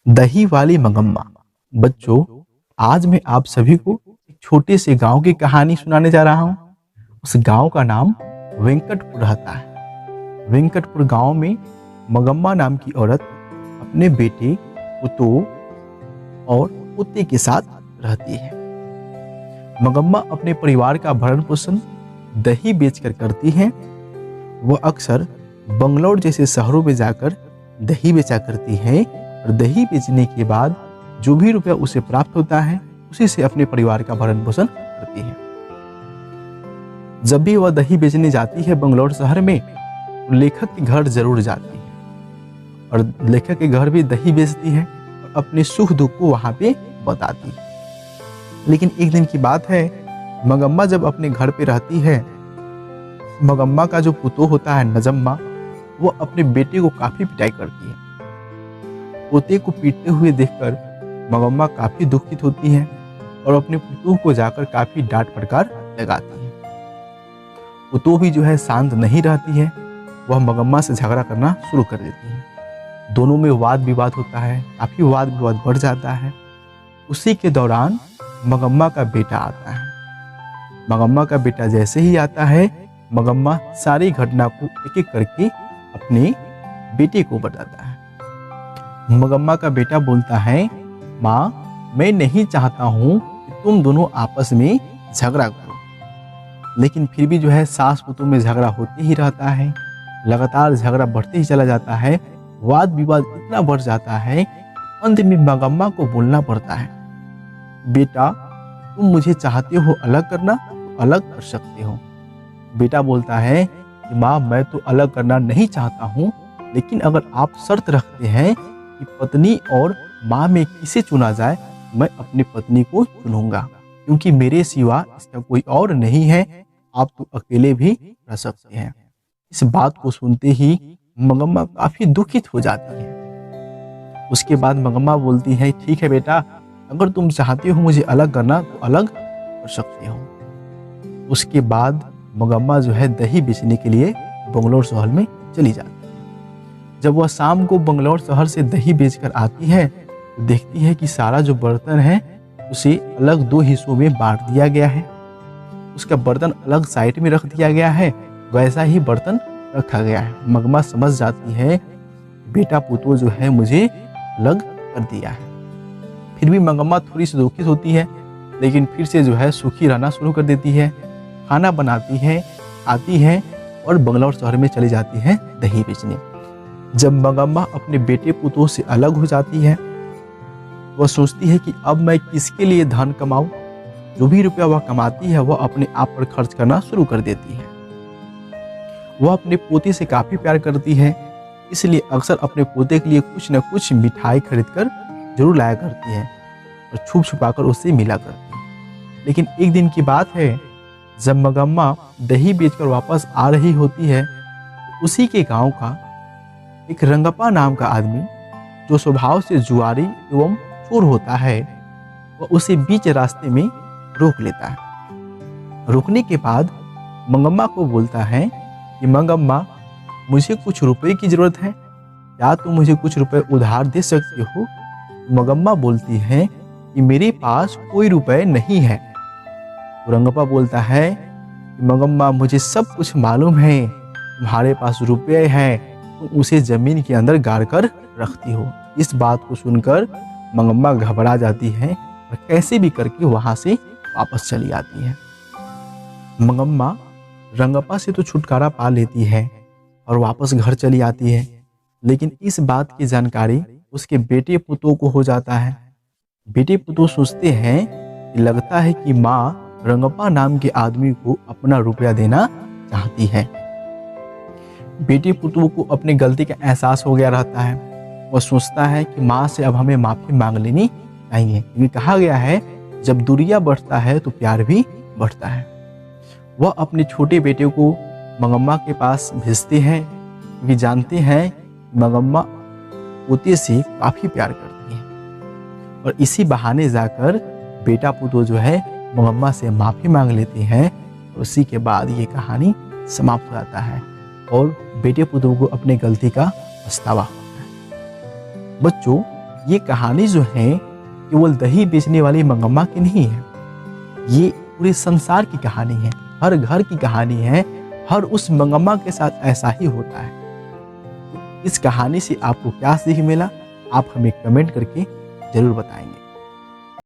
दही वाली मगम्मा। बच्चों, आज मैं आप सभी को एक छोटे से गांव की कहानी सुनाने जा रहा हूं। उस गांव का नाम वेंकटपुर रहता है। वेंकटपुर गांव में मगम्मा नाम की औरत अपने बेटे, पुतों और पोते के साथ रहती है। मगम्मा अपने परिवार का भरण पोषण दही बेचकर करती है। वह अक्सर बंगलौर जैसे शहरों में जाकर दही बेचा करती है और दही बेचने के बाद जो भी रुपया उसे प्राप्त होता है उसी से अपने परिवार का भरण पोषण करती है। जब भी वह दही बेचने जाती है बंगलौर शहर में, तो लेखक के घर जरूर जाती है और लेखक के घर भी दही बेचती है और अपने सुख दुख को वहां पे बताती है। लेकिन एक दिन की बात है, मगम्मा जब अपने घर पे रहती है, मगम्मा का जो पुतोह होता है नजम्मा, वो अपने बेटे को काफी पिटाई करती है। पोते को पीटते हुए देखकर मगम्मा काफी दुखित होती है और अपने पुतोह को जाकर काफी डांट फटकार लगाती है। पुतोह भी जो है शांत नहीं रहती है, वह मगम्मा से झगड़ा करना शुरू कर देती है। दोनों में वाद विवाद होता है, काफी वाद विवाद बढ़ जाता है। उसी के दौरान मगम्मा का बेटा आता है। मगम्मा का बेटा जैसे ही आता है, मगम्मा सारी घटना को एक एक करके अपने बेटे को बताता है। मगम्मा का बेटा बोलता है, माँ, मैं नहीं चाहता हूँ कि तुम दोनों आपस में झगड़ा करो, लेकिन फिर भी जो है सास पुतों में झगड़ा होते ही रहता है। लगातार झगड़ा बढ़ते ही चला जाता है। वाद विवाद इतना बढ़ जाता है, अंत में मगम्मा को बोलना पड़ता है, बेटा, तुम मुझे चाहते हो अलग करना तो अलग कर सकते हो। बेटा बोलता है कि माँ, मैं तो अलग करना नहीं चाहता हूँ, लेकिन अगर आप शर्त रखते हैं कि पत्नी और माँ में किसे चुना जाए, मैं अपनी पत्नी को चुनूंगा, क्योंकि मेरे सिवा इसका कोई और नहीं है। आप तो अकेले भी रह सकते हैं। इस बात को सुनते ही मगम्मा काफी दुखित हो जाती है। उसके बाद मगम्मा बोलती है, ठीक है बेटा, अगर तुम चाहते हो मुझे अलग करना तो अलग कर सकते हो। उसके बाद मगम्मा जो है दही बेचने के लिए बंगलौर शहर में चली जाती है। जब वह शाम को बंगलौर शहर से दही बेचकर आती है, तो देखती है कि सारा जो बर्तन है उसे अलग दो हिस्सों में बांट दिया गया है। उसका बर्तन अलग साइड में रख दिया गया है, वैसा ही बर्तन रखा गया है। मगम्मा समझ जाती है, बेटा पुतोह जो है मुझे अलग कर दिया है। फिर भी मगम्मा थोड़ी सी दुखित होती है, लेकिन फिर से जो है सुखी रहना शुरू कर देती है। खाना बनाती है, आती है और बंगलौर शहर में चली जाती है दही बेचने। जब मगम्मा अपने बेटे पुतोह से अलग हो जाती है, वह सोचती है कि अब मैं किसके लिए धन कमाऊं। जो भी रुपया वह कमाती है वह अपने आप पर खर्च करना शुरू कर देती है। वह अपने पोते से काफी प्यार करती है, इसलिए अक्सर अपने पोते के लिए कुछ न कुछ मिठाई खरीदकर जरूर लाया करती है और छुप छुपाकर उससे मिला करती है। लेकिन एक दिन की बात है, जब मगम्मा दही बेचकर वापस आ रही होती है, तो उसी के गांव का एक रंगप्पा नाम का आदमी, जो स्वभाव से जुआरी एवं चोर होता है, वह उसे बीच रास्ते में रोक लेता है। रोकने के बाद मगम्मा को बोलता है कि मगम्मा, मुझे कुछ रुपए की जरूरत है, क्या तुम मुझे कुछ रुपए उधार दे सकते हो? मगम्मा बोलती है कि मेरे पास कोई रुपए नहीं है। तो रंगप्पा बोलता है कि मगम्मा, मुझे सब कुछ मालूम है, तुम्हारे पास रुपए हैं, तुम उसे जमीन के अंदर गाड़ कर रखती हो। इस बात को सुनकर मगम्मा घबरा जाती है और कैसे भी करके वहां से वापस चली आती है। मगम्मा रंगप्पा से तो छुटकारा पा लेती है और वापस घर चली आती है, लेकिन इस बात की जानकारी उसके बेटे पुतोह को हो जाता है। बेटे पुतोह सोचते हैं कि लगता है कि माँ रंगप्पा नाम के आदमी को अपना रुपया देना चाहती है। बेटे पुतोह को अपनी गलती का एहसास हो गया रहता है। वह सोचता है कि माँ से अब हमें माफी मांग लेनी चाहिए, क्योंकि कहा गया है जब दूरियां बढ़ता है तो प्यार भी बढ़ता है। वह अपने छोटे बेटे को मगम्मा के पास भेजते हैं, क्योंकि जानते हैं मगम्मा पोते से काफी प्यार करती है। और इसी बहाने जाकर बेटा पुतोह जो है मगम्मा से माफी मांग लेते हैं और उसी के बाद ये कहानी समाप्त हो जाता है और बेटे पुतोह को अपने गलती का पछतावा होता है। बच्चों, ये कहानी जो है केवल दही बेचने वाली मंगम्मा की नहीं है, ये पूरे संसार की कहानी है, हर घर की कहानी है, हर उस मंगम्मा के साथ ऐसा ही होता है। इस कहानी से आपको क्या सीख मिला, आप हमें कमेंट करके जरूर बताएंगे।